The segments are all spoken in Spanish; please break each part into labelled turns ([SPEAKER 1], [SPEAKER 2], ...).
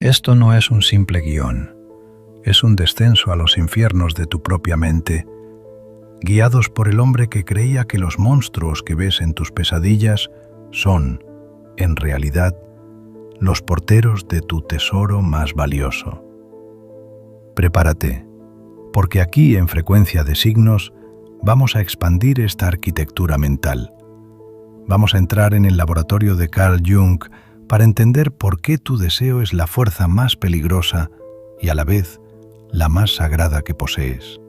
[SPEAKER 1] Esto no es un simple guión, es un descenso a los infiernos de tu propia mente, guiados por el hombre que creía que los monstruos que ves en tus pesadillas son, en realidad, los porteros de tu tesoro más valioso. Prepárate, porque aquí en Frecuencia de Signos vamos a expandir esta arquitectura mental. Vamos a entrar en el laboratorio de Carl Jung para entender por qué tu deseo es la fuerza más peligrosa y a la vez la más sagrada que posees.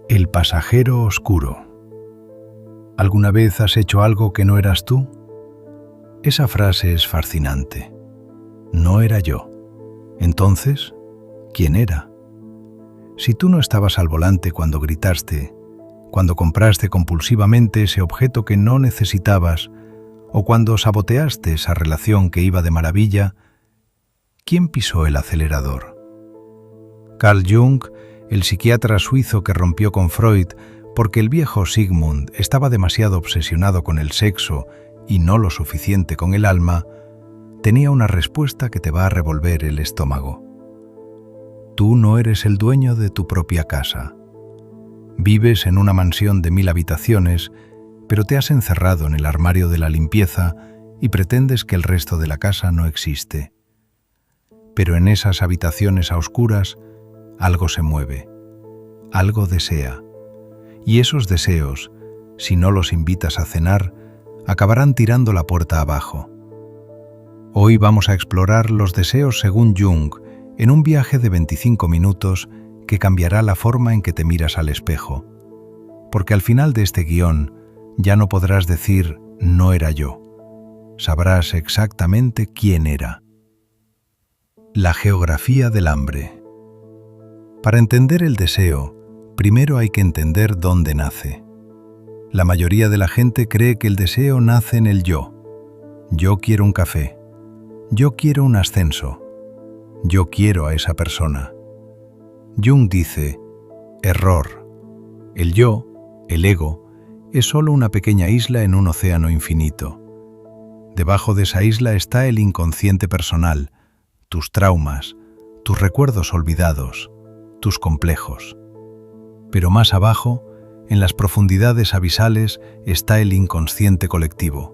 [SPEAKER 1] El pasajero oscuro. ¿Alguna vez has hecho algo que no eras tú? Esa frase es fascinante. No era yo. Entonces, ¿quién era? Si tú no estabas al volante cuando gritaste, cuando compraste compulsivamente ese objeto que no necesitabas, o cuando saboteaste esa relación que iba de maravilla, ¿quién pisó el acelerador? Carl Jung, el psiquiatra suizo que rompió con Freud porque el viejo Sigmund estaba demasiado obsesionado con el sexo y no lo suficiente con el alma, tenía una respuesta que te va a revolver el estómago. Tú no eres el dueño de tu propia casa. Vives en una mansión de 1000 habitaciones, pero te has encerrado en el armario de la limpieza y pretendes que el resto de la casa no existe. Pero en esas habitaciones a oscuras, algo se mueve, algo desea, y esos deseos, si no los invitas a cenar, acabarán tirando la puerta abajo. Hoy vamos a explorar los deseos según Jung en un viaje de 25 minutos que cambiará la forma en que te miras al espejo, porque al final de este guión ya no podrás decir «no era yo». Sabrás exactamente quién era. La geografía del hambre. Para entender el deseo, primero hay que entender dónde nace. La mayoría de la gente cree que el deseo nace en el yo. Yo quiero un café. Yo quiero un ascenso. Yo quiero a esa persona. Jung dice, error. El yo, el ego, es solo una pequeña isla en un océano infinito. Debajo de esa isla está el inconsciente personal, tus traumas, tus recuerdos olvidados, tus complejos. Pero más abajo, en las profundidades abisales, está el inconsciente colectivo.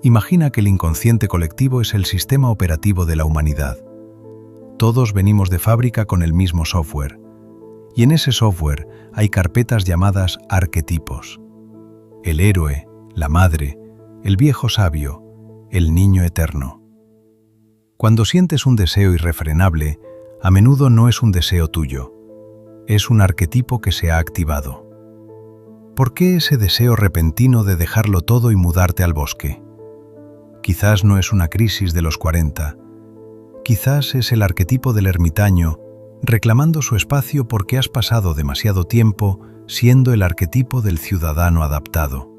[SPEAKER 1] Imagina que el inconsciente colectivo es el sistema operativo de la humanidad. Todos venimos de fábrica con el mismo software, y en ese software hay carpetas llamadas arquetipos. El héroe, la madre, el viejo sabio, el niño eterno. Cuando sientes un deseo irrefrenable, a menudo no es un deseo tuyo, es un arquetipo que se ha activado. ¿Por qué ese deseo repentino de dejarlo todo y mudarte al bosque? Quizás no es una crisis de los 40, quizás es el arquetipo del ermitaño reclamando su espacio porque has pasado demasiado tiempo siendo el arquetipo del ciudadano adaptado.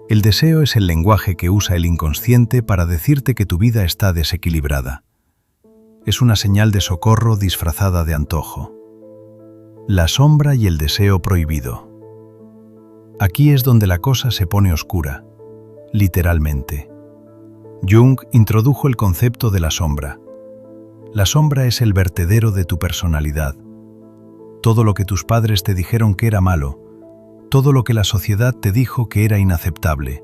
[SPEAKER 1] El deseo es el lenguaje que usa el inconsciente para decirte que tu vida está desequilibrada. Es una señal de socorro disfrazada de antojo. La sombra y el deseo prohibido. Aquí es donde la cosa se pone oscura, literalmente. Jung introdujo el concepto de la sombra. La sombra es el vertedero de tu personalidad. Todo lo que tus padres te dijeron que era malo, todo lo que la sociedad te dijo que era inaceptable,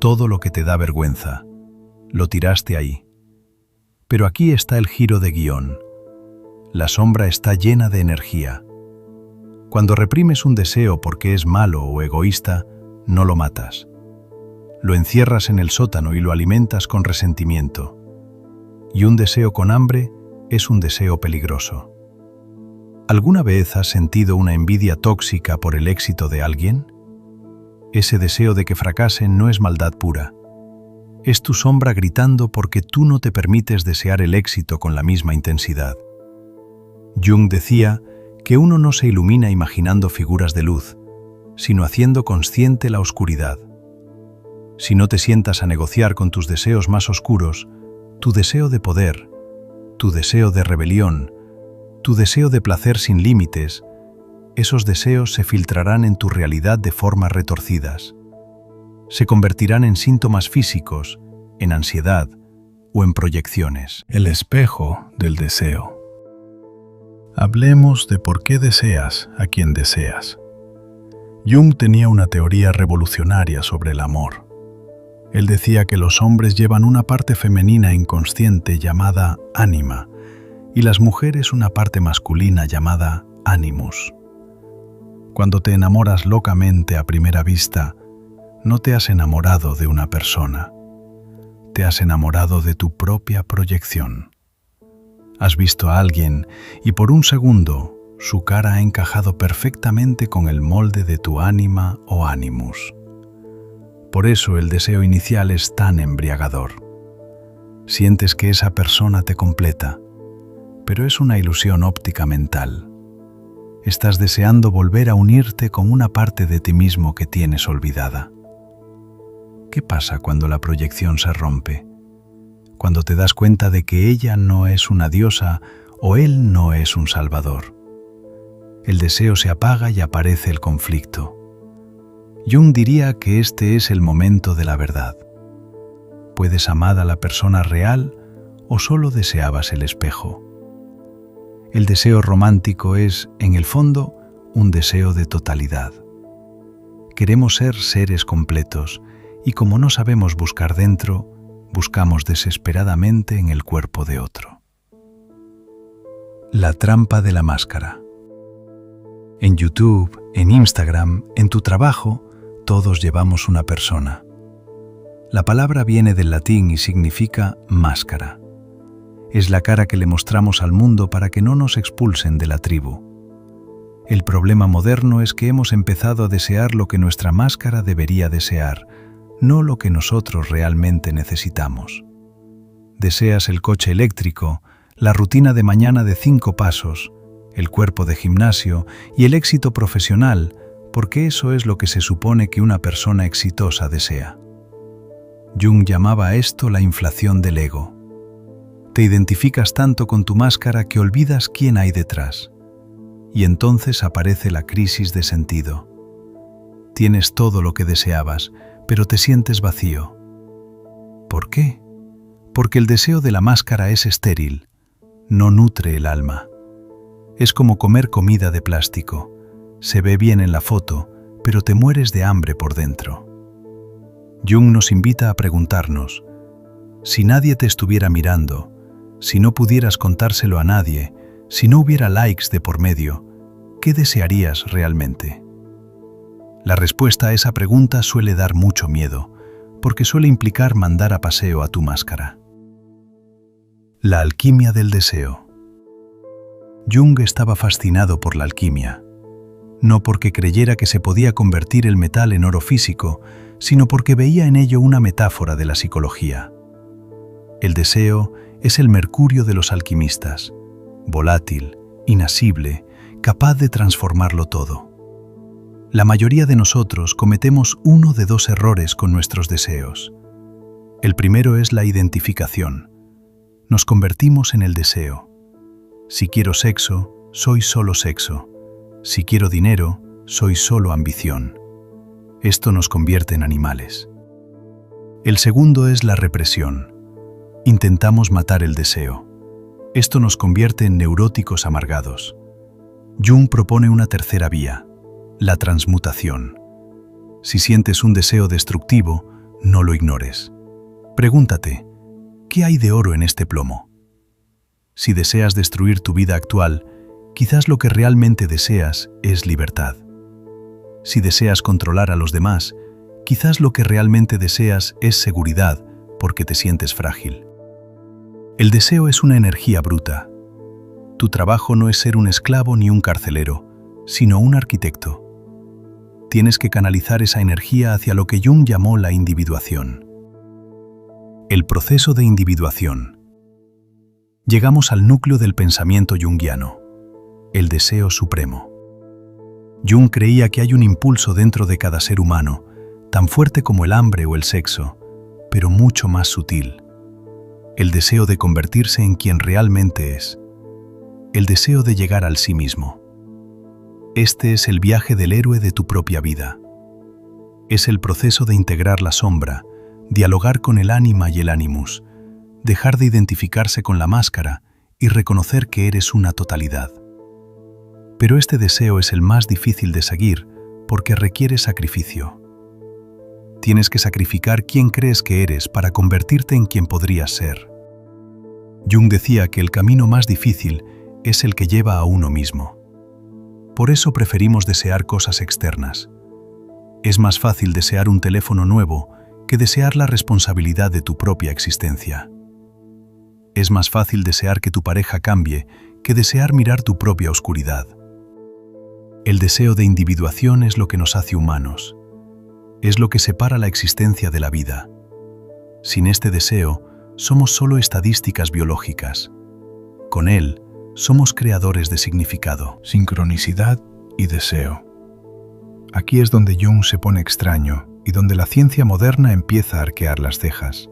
[SPEAKER 1] todo lo que te da vergüenza, lo tiraste ahí. Pero aquí está el giro de guión. La sombra está llena de energía. Cuando reprimes un deseo porque es malo o egoísta, no lo matas. Lo encierras en el sótano y lo alimentas con resentimiento. Y un deseo con hambre es un deseo peligroso. ¿Alguna vez has sentido una envidia tóxica por el éxito de alguien? Ese deseo de que fracasen no es maldad pura. Es tu sombra gritando porque tú no te permites desear el éxito con la misma intensidad. Jung decía que uno no se ilumina imaginando figuras de luz, sino haciendo consciente la oscuridad. Si no te sientas a negociar con tus deseos más oscuros, tu deseo de poder, tu deseo de rebelión, tu deseo de placer sin límites, esos deseos se filtrarán en tu realidad de formas retorcidas. Se convertirán en síntomas físicos, en ansiedad, o en proyecciones. El espejo del deseo. Hablemos de por qué deseas a quien deseas. Jung tenía una teoría revolucionaria sobre el amor. Él decía que los hombres llevan una parte femenina inconsciente llamada ánima y las mujeres una parte masculina llamada animus. Cuando te enamoras locamente a primera vista, no te has enamorado de una persona, te has enamorado de tu propia proyección. Has visto a alguien y por un segundo su cara ha encajado perfectamente con el molde de tu ánima o animus. Por eso el deseo inicial es tan embriagador. Sientes que esa persona te completa, pero es una ilusión óptica mental. Estás deseando volver a unirte con una parte de ti mismo que tienes olvidada. ¿Qué pasa cuando la proyección se rompe? Cuando te das cuenta de que ella no es una diosa o él no es un salvador. El deseo se apaga y aparece el conflicto. Jung diría que este es el momento de la verdad. ¿Puedes amar a la persona real o solo deseabas el espejo? El deseo romántico es, en el fondo, un deseo de totalidad. Queremos ser seres completos y como no sabemos buscar dentro, buscamos desesperadamente en el cuerpo de otro. La trampa de la máscara. En YouTube, en Instagram, en tu trabajo, todos llevamos una persona. La palabra viene del latín y significa máscara. Es la cara que le mostramos al mundo para que no nos expulsen de la tribu. El problema moderno es que hemos empezado a desear lo que nuestra máscara debería desear, no lo que nosotros realmente necesitamos. Deseas el coche eléctrico, la rutina de mañana de 5 pasos, el cuerpo de gimnasio y el éxito profesional, porque eso es lo que se supone que una persona exitosa desea. Jung llamaba a esto la inflación del ego. Te identificas tanto con tu máscara que olvidas quién hay detrás. Y entonces aparece la crisis de sentido. Tienes todo lo que deseabas, pero te sientes vacío. ¿Por qué? Porque el deseo de la máscara es estéril, no nutre el alma. Es como comer comida de plástico. Se ve bien en la foto, pero te mueres de hambre por dentro. Jung nos invita a preguntarnos, si nadie te estuviera mirando, si no pudieras contárselo a nadie, si no hubiera likes de por medio, ¿qué desearías realmente? La respuesta a esa pregunta suele dar mucho miedo, porque suele implicar mandar a paseo a tu máscara. La alquimia del deseo. Jung estaba fascinado por la alquimia, no porque creyera que se podía convertir el metal en oro físico, sino porque veía en ello una metáfora de la psicología. El deseo es el mercurio de los alquimistas, volátil, inasible, capaz de transformarlo todo. La mayoría de nosotros cometemos uno de 2 errores con nuestros deseos. El primero es la identificación. Nos convertimos en el deseo. Si quiero sexo, soy solo sexo. Si quiero dinero, soy solo ambición. Esto nos convierte en animales. El segundo es la represión. Intentamos matar el deseo. Esto nos convierte en neuróticos amargados. Jung propone una tercera vía, la transmutación. Si sientes un deseo destructivo, no lo ignores. Pregúntate, ¿qué hay de oro en este plomo? Si deseas destruir tu vida actual, quizás lo que realmente deseas es libertad. Si deseas controlar a los demás, quizás lo que realmente deseas es seguridad porque te sientes frágil. El deseo es una energía bruta. Tu trabajo no es ser un esclavo ni un carcelero, sino un arquitecto. Tienes que canalizar esa energía hacia lo que Jung llamó la individuación. El proceso de individuación. Llegamos al núcleo del pensamiento junguiano, el deseo supremo. Jung creía que hay un impulso dentro de cada ser humano, tan fuerte como el hambre o el sexo, pero mucho más sutil. El deseo de convertirse en quien realmente es. El deseo de llegar al sí mismo. Este es el viaje del héroe de tu propia vida. Es el proceso de integrar la sombra, dialogar con el ánima y el animus, dejar de identificarse con la máscara y reconocer que eres una totalidad. Pero este deseo es el más difícil de seguir porque requiere sacrificio. Tienes que sacrificar quién crees que eres para convertirte en quien podrías ser. Jung decía que el camino más difícil es el que lleva a uno mismo. Por eso preferimos desear cosas externas. Es más fácil desear un teléfono nuevo que desear la responsabilidad de tu propia existencia. Es más fácil desear que tu pareja cambie que desear mirar tu propia oscuridad. El deseo de individuación es lo que nos hace humanos. Es lo que separa la existencia de la vida. Sin este deseo, somos solo estadísticas biológicas. Con él, somos creadores de significado. Sincronicidad y deseo. Aquí es donde Jung se pone extraño y donde la ciencia moderna empieza a arquear las cejas.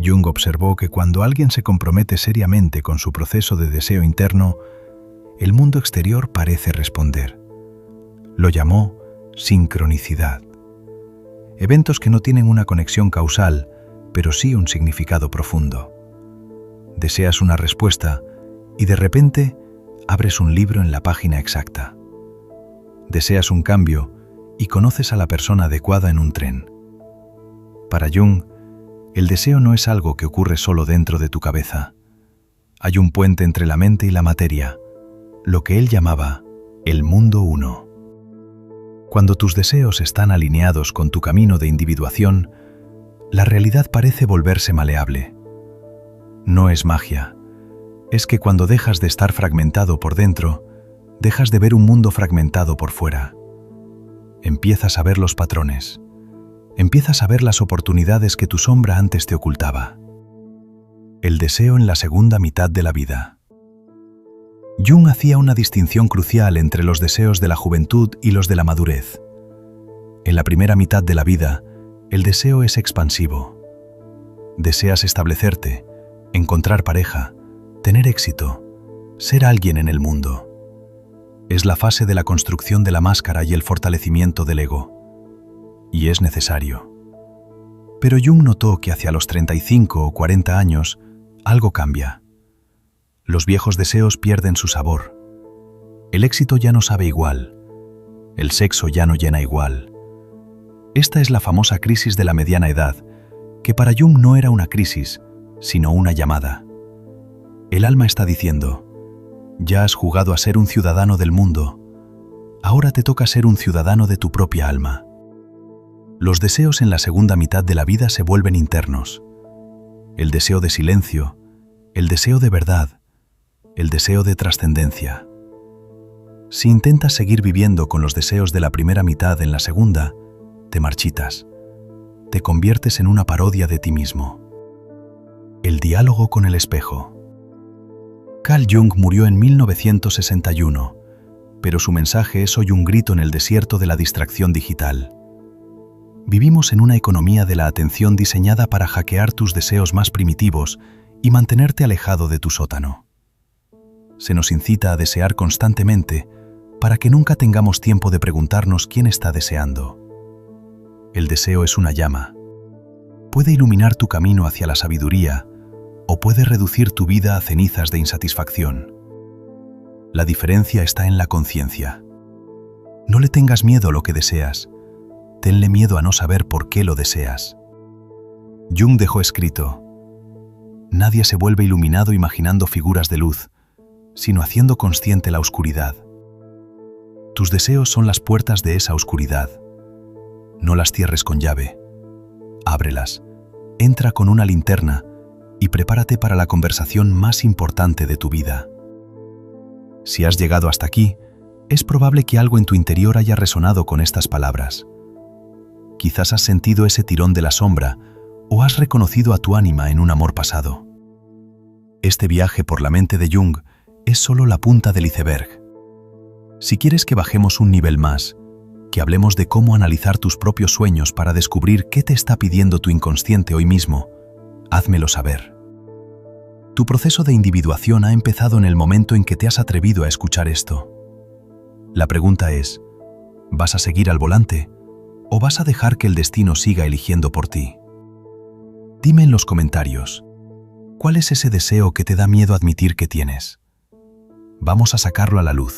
[SPEAKER 1] Jung observó que cuando alguien se compromete seriamente con su proceso de deseo interno, el mundo exterior parece responder. Lo llamó sincronicidad. Eventos que no tienen una conexión causal, pero sí un significado profundo. Deseas una respuesta y de repente abres un libro en la página exacta. Deseas un cambio y conoces a la persona adecuada en un tren. Para Jung, el deseo no es algo que ocurre solo dentro de tu cabeza. Hay un puente entre la mente y la materia, lo que él llamaba el mundo uno. Cuando tus deseos están alineados con tu camino de individuación, la realidad parece volverse maleable. No es magia. Es que cuando dejas de estar fragmentado por dentro, dejas de ver un mundo fragmentado por fuera. Empiezas a ver los patrones. Empiezas a ver las oportunidades que tu sombra antes te ocultaba. El deseo en la segunda mitad de la vida. Jung hacía una distinción crucial entre los deseos de la juventud y los de la madurez. En la primera mitad de la vida, el deseo es expansivo. Deseas establecerte, encontrar pareja, tener éxito, ser alguien en el mundo. Es la fase de la construcción de la máscara y el fortalecimiento del ego. Y es necesario. Pero Jung notó que hacia los 35 o 40 años, algo cambia. Los viejos deseos pierden su sabor. El éxito ya no sabe igual. El sexo ya no llena igual. Esta es la famosa crisis de la mediana edad, que para Jung no era una crisis, sino una llamada. El alma está diciendo: ya has jugado a ser un ciudadano del mundo, ahora te toca ser un ciudadano de tu propia alma. Los deseos en la segunda mitad de la vida se vuelven internos. El deseo de silencio, el deseo de verdad, el deseo de trascendencia. Si intentas seguir viviendo con los deseos de la primera mitad en la segunda, te marchitas. Te conviertes en una parodia de ti mismo. El diálogo con el espejo. Carl Jung murió en 1961, pero su mensaje es hoy un grito en el desierto de la distracción digital. Vivimos en una economía de la atención diseñada para hackear tus deseos más primitivos y mantenerte alejado de tu sótano. Se nos incita a desear constantemente para que nunca tengamos tiempo de preguntarnos quién está deseando. El deseo es una llama. Puede iluminar tu camino hacia la sabiduría o puede reducir tu vida a cenizas de insatisfacción. La diferencia está en la conciencia. No le tengas miedo a lo que deseas. Tenle miedo a no saber por qué lo deseas. Jung dejó escrito: nadie se vuelve iluminado imaginando figuras de luz, sino haciendo consciente la oscuridad. Tus deseos son las puertas de esa oscuridad. No las cierres con llave. Ábrelas, entra con una linterna y prepárate para la conversación más importante de tu vida. Si has llegado hasta aquí, es probable que algo en tu interior haya resonado con estas palabras. Quizás has sentido ese tirón de la sombra o has reconocido a tu ánima en un amor pasado. Este viaje por la mente de Jung es solo la punta del iceberg. Si quieres que bajemos un nivel más, que hablemos de cómo analizar tus propios sueños para descubrir qué te está pidiendo tu inconsciente hoy mismo, házmelo saber. Tu proceso de individuación ha empezado en el momento en que te has atrevido a escuchar esto. La pregunta es: ¿vas a seguir al volante o vas a dejar que el destino siga eligiendo por ti? Dime en los comentarios,
[SPEAKER 2] ¿Cuál es ese deseo que te da miedo admitir que tienes? Vamos a sacarlo a la luz.